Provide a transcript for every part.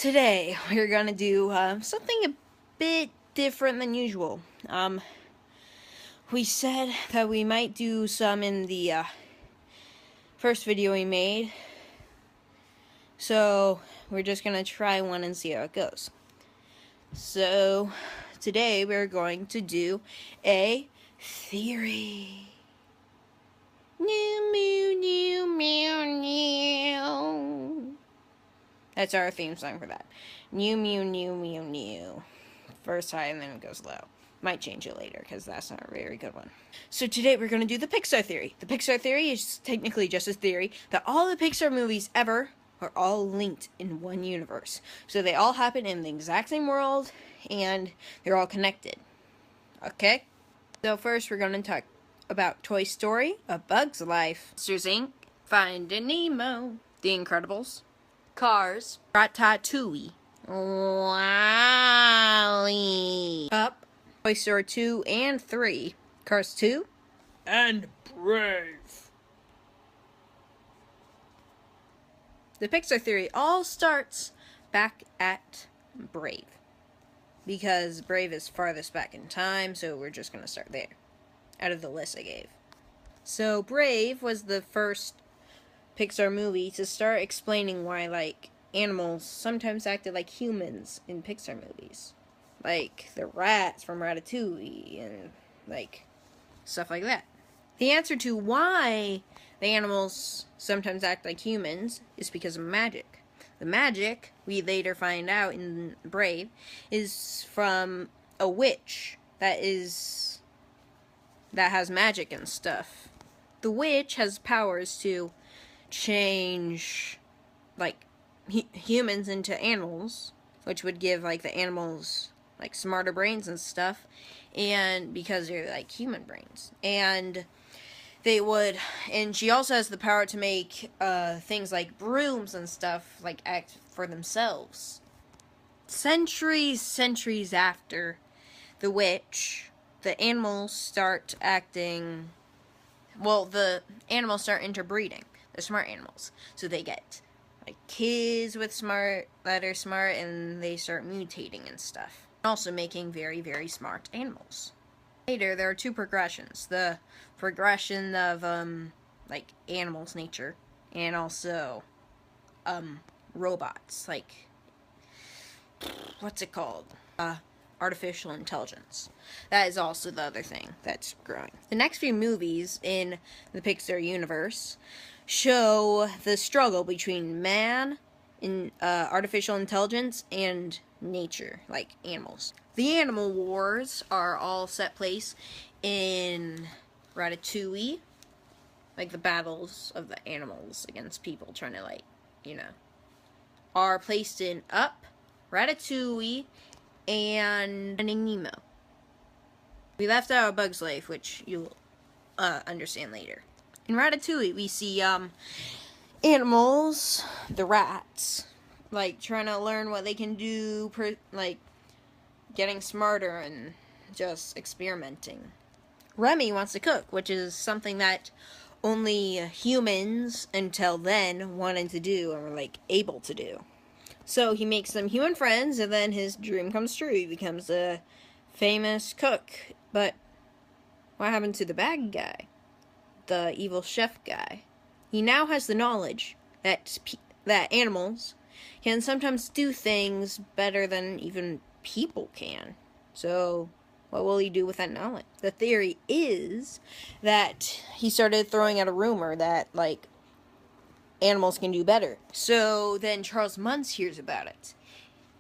Today we're gonna do something a bit different than usual. We said that we might do some in the first video we made, so we're just gonna try one and see how it goes. So today we're going to do a theory. New, mew, new, meow, new. That's our theme song for that. New, mew, new, mew, new. First high and then it goes low. Might change it later because that's not a very good one. So today we're going to do the Pixar theory. The Pixar theory is technically just a theory that all the Pixar movies ever are all linked in one universe. So they all happen in the exact same world and they're all connected. Okay? So first we're going to talk about Toy Story, A Bug's Life, Monsters Inc., Finding Nemo, The Incredibles, Cars, Ratatouille, WALL-E, Up, Toy Story 2 and 3, Cars 2, and Brave. The Pixar theory all starts back at Brave, because Brave is farthest back in time, so we're just going to start there, out of the list I gave. So Brave was the first Pixar movie to start explaining why, like, animals sometimes acted like humans in Pixar movies. Like the rats from Ratatouille and, like, stuff like that. The answer to why the animals sometimes act like humans is because of magic. The magic, we later find out in Brave, is from a witch that has magic and stuff. The witch has powers to change, like, humans into animals, which would give, like, the animals, like, smarter brains and stuff, and because they're, like, human brains. And she also has the power to make things like brooms and stuff, like, act for themselves. Centuries after the witch, the animals start acting, well, the animals start interbreeding. They're smart animals. So they get, like, kids that are smart, and they start mutating and stuff. Also making very, very smart animals. Later, there are two progressions. The progression of, like, animals' nature, and also, robots. Like, what's it called? Artificial intelligence. That is also the other thing that's growing. The next few movies in the Pixar universe show the struggle between man, artificial intelligence, and nature, like animals. The animal wars are all set place in Ratatouille, like the battles of the animals against people trying to, like, are placed in Up, Ratatouille, and Finding Nemo. We left out A Bug's Life, which you'll understand later. In Ratatouille, we see animals, the rats, like, trying to learn what they can do, like, getting smarter and just experimenting. Remy wants to cook, which is something that only humans until then wanted to do and were, like, able to do. So he makes some human friends, and then his dream comes true. He becomes a famous cook. But what happened to the bad guy? The evil chef guy? He now has the knowledge that animals can sometimes do things better than even people can. So what will he do with that knowledge? The theory is that he started throwing out a rumor that, like, animals can do better. So then Charles Muntz hears about it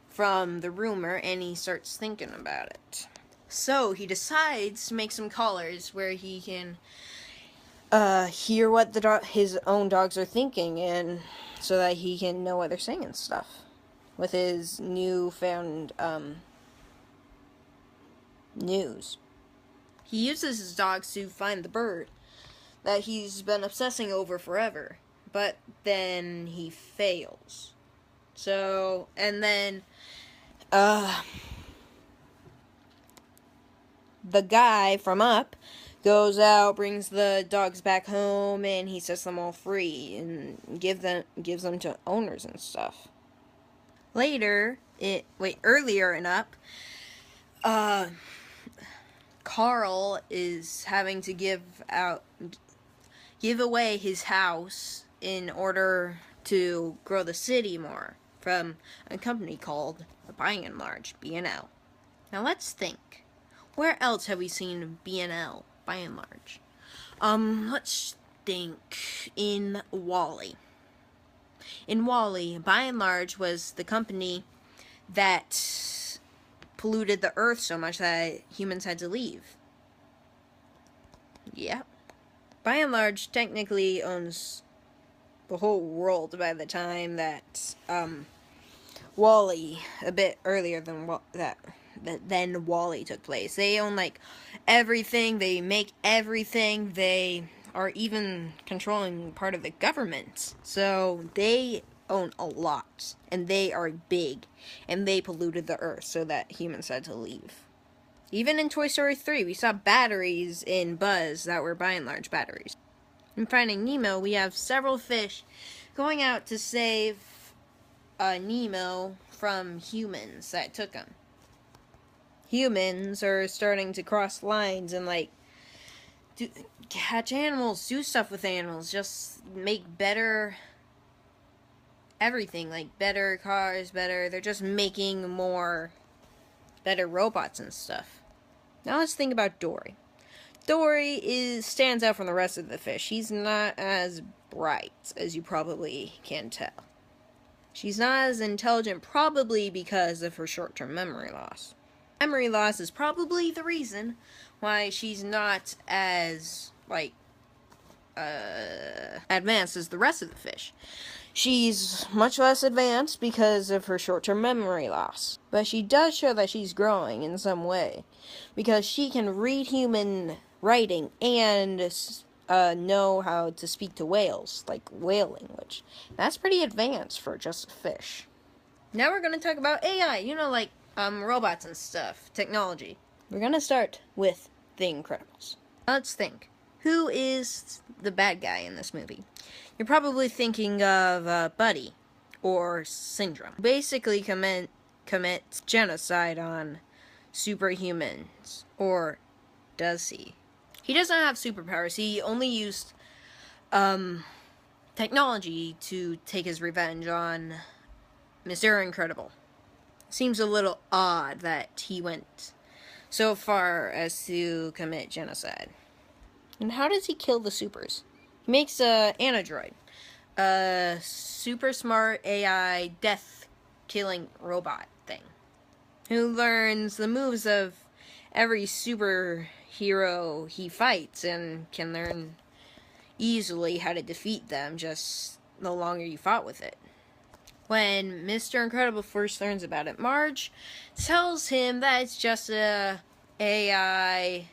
from the rumor, and he starts thinking about it. So he decides to make some collars where he can hear what his own dogs are thinking, and so that he can know what they're saying and stuff with his newfound news. He uses his dogs to find the bird that he's been obsessing over forever. But then he fails. So, and then, the guy from Up goes out, brings the dogs back home, and he sets them all free, and gives them to owners and stuff. Earlier and up, Carl is having to give away his house in order to grow the city more from a company called By and Large, B&L. Now let's think. Where else have we seen B&L, By and Large? Let's think in WALL-E. In WALL-E, By and Large was the company that polluted the earth so much that humans had to leave. Yeah. By and Large technically owns the whole world by the time that WALL-E, a bit earlier than then WALL-E took place. They own like everything, they make everything, they are even controlling part of the government. So they own a lot, and they are big, and they polluted the earth so that humans had to leave. Even in Toy Story 3, we saw batteries in Buzz that were By and Large batteries. In Finding Nemo, we have several fish going out to save Nemo from humans that took him. Humans are starting to cross lines and catch animals, do stuff with animals, just make better everything, like better cars, they're just making more better robots and stuff. Now let's think about Dory. Dory stands out from the rest of the fish. She's not as bright, as you probably can tell. She's not as intelligent, probably because of her short-term memory loss. Memory loss is probably the reason why she's not as, advanced as the rest of the fish. She's much less advanced because of her short-term memory loss. But she does show that she's growing in some way, because she can read human writing and know how to speak to whales, like whale language. That's pretty advanced for just a fish. Now we're going to talk about AI, robots and stuff, technology. We're going to start with The Incredibles. Let's think. Who is the bad guy in this movie? You're probably thinking of Buddy, or Syndrome. Basically commits genocide on superhumans, or does he? He doesn't have superpowers. He only used technology to take his revenge on Mr. Incredible. Seems a little odd that he went so far as to commit genocide. And how does he kill the supers? He makes an android, a super smart AI death-killing robot thing, who learns the moves of every superhero he fights and can learn easily how to defeat them just the longer you fought with it. When Mr. Incredible first learns about it, Marge tells him that it's just a AI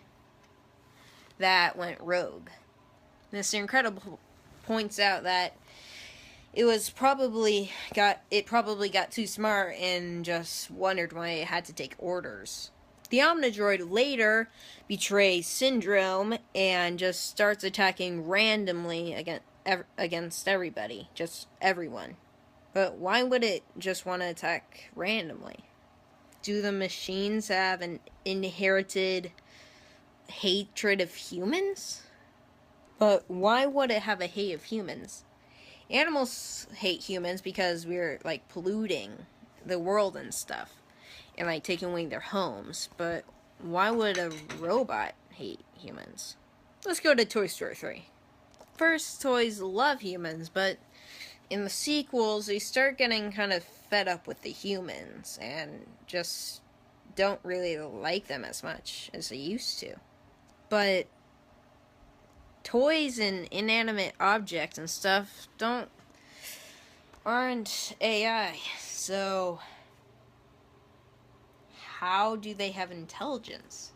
that went rogue. Mr. Incredible points out that it probably got too smart and just wondered why it had to take orders. The Omnidroid later betrays Syndrome and just starts attacking randomly against everybody, just everyone. But why would it just want to attack randomly? Do the machines have an inherited hatred of humans? But why would it have a hate of humans? Animals hate humans because we're polluting the world and stuff and taking away their homes. But why would a robot hate humans? Let's go to Toy Story 3. First, toys love humans, but in the sequels, they start getting kind of fed up with the humans and just don't really like them as much as they used to. But toys and inanimate objects and stuff aren't AI, so how do they have intelligence?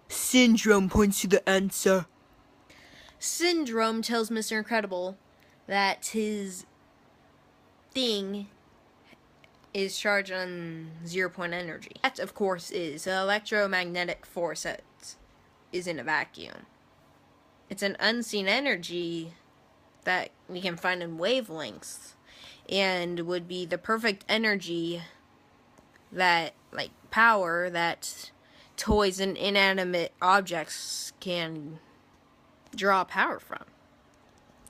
Syndrome points to the answer. Syndrome tells Mr. Incredible that his thing is charged on 0-point energy. That, of course, is an electromagnetic force that is in a vacuum. It's an unseen energy that we can find in wavelengths. and would be the perfect energy that, like, power that toys and inanimate objects can draw power from.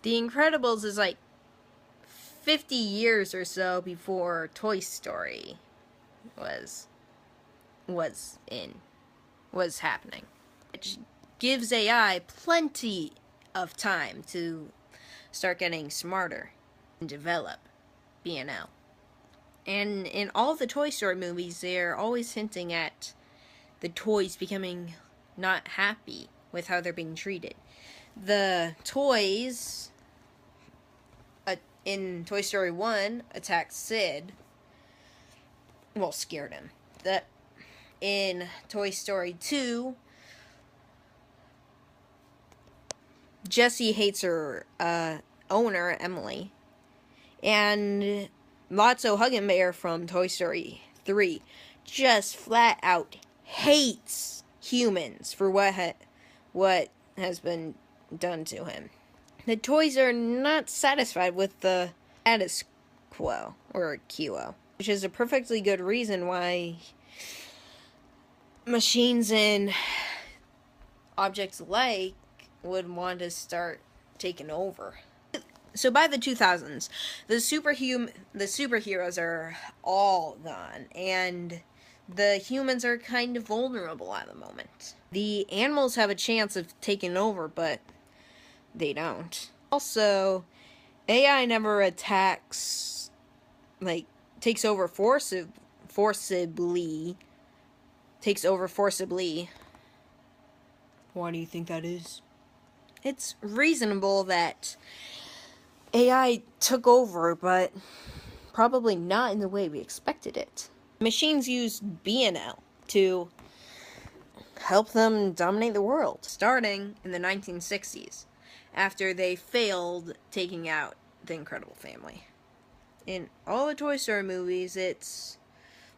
The Incredibles is like 50 years or so before Toy Story was happening. It gives AI plenty of time to start getting smarter and develop BNL. And in all the Toy Story movies, they're always hinting at the toys becoming not happy with how they're being treated. The toys in Toy Story 1 attacked Sid. Well, scared him. In Toy Story 2, Jessie hates her owner, Emily. And Lotso Huggin' Bear from Toy Story 3 just flat out hates humans for what has been done to him. The toys are not satisfied with the status quo, or QO, which is a perfectly good reason why machines and objects alike would want to start taking over. So by the 2000s, the superheroes are all gone, and the humans are kind of vulnerable at the moment. The animals have a chance of taking over, but they don't. Also, AI never attacks, like, takes over forcibly. Why do you think that is? It's reasonable that AI took over, but probably not in the way we expected it. Machines use BNL to help them dominate the world, starting in the 1960s, after they failed taking out the Incredible Family. In all the Toy Story movies, it's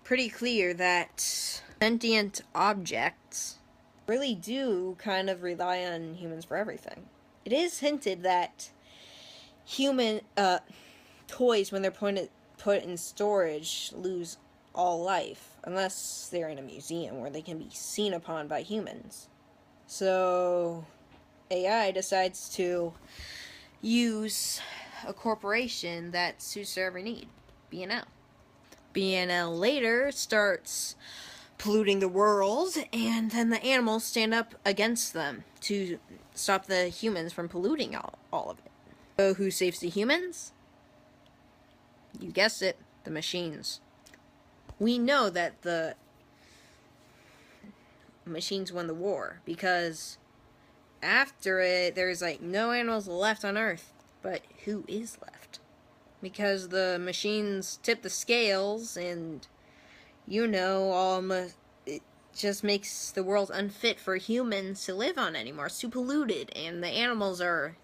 pretty clear that sentient objects really do kind of rely on humans for everything. It is hinted that human toys, when they're put in storage, lose all life, unless they're in a museum where they can be seen upon by humans. So AI decides to use a corporation that suits their every need, BNL. BNL later starts polluting the world, and then the animals stand up against them to stop the humans from polluting all of it. So who saves the humans? You guessed it, the machines. We know that the machines won the war, because after it, there's like no animals left on Earth. But who is left? Because the machines tip the scales, and it just makes the world unfit for humans to live on anymore. It's too polluted, and the animals are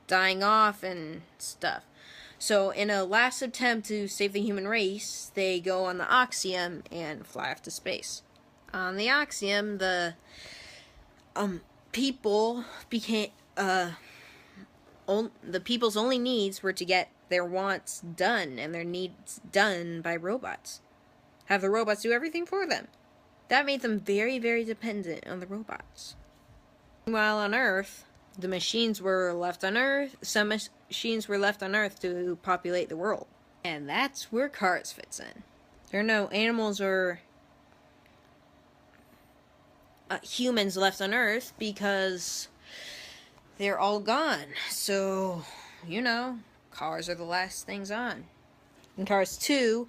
dying off and stuff. So in a last attempt to save the human race, they go on the Oxium and fly off to space. On the Oxium, the people became the people's only needs were to get their wants done and their needs done by robots. Have the robots do everything for them. That made them very, very dependent on the robots. Meanwhile, on Earth, the machines were left on Earth. Some machines were left on Earth to populate the world. And that's where Cars fits in. There are no animals or humans left on Earth because they're all gone. So, cars are the last things on. In Cars 2,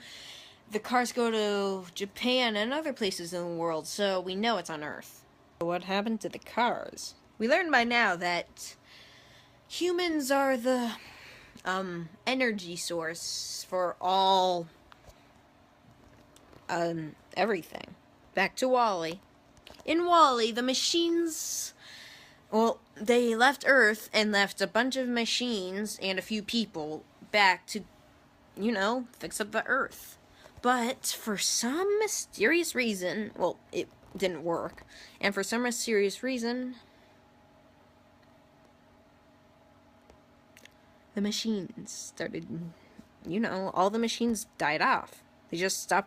the cars go to Japan and other places in the world, so we know it's on Earth. What happened to the cars? We learned by now that humans are the energy source for all everything. Back to WALL-E. In WALL-E, the machines, they left Earth and left a bunch of machines and a few people back to, fix up the Earth. But for some mysterious reason, it didn't work. And for some mysterious reason, the machines started you know, all the machines died off. They just stopped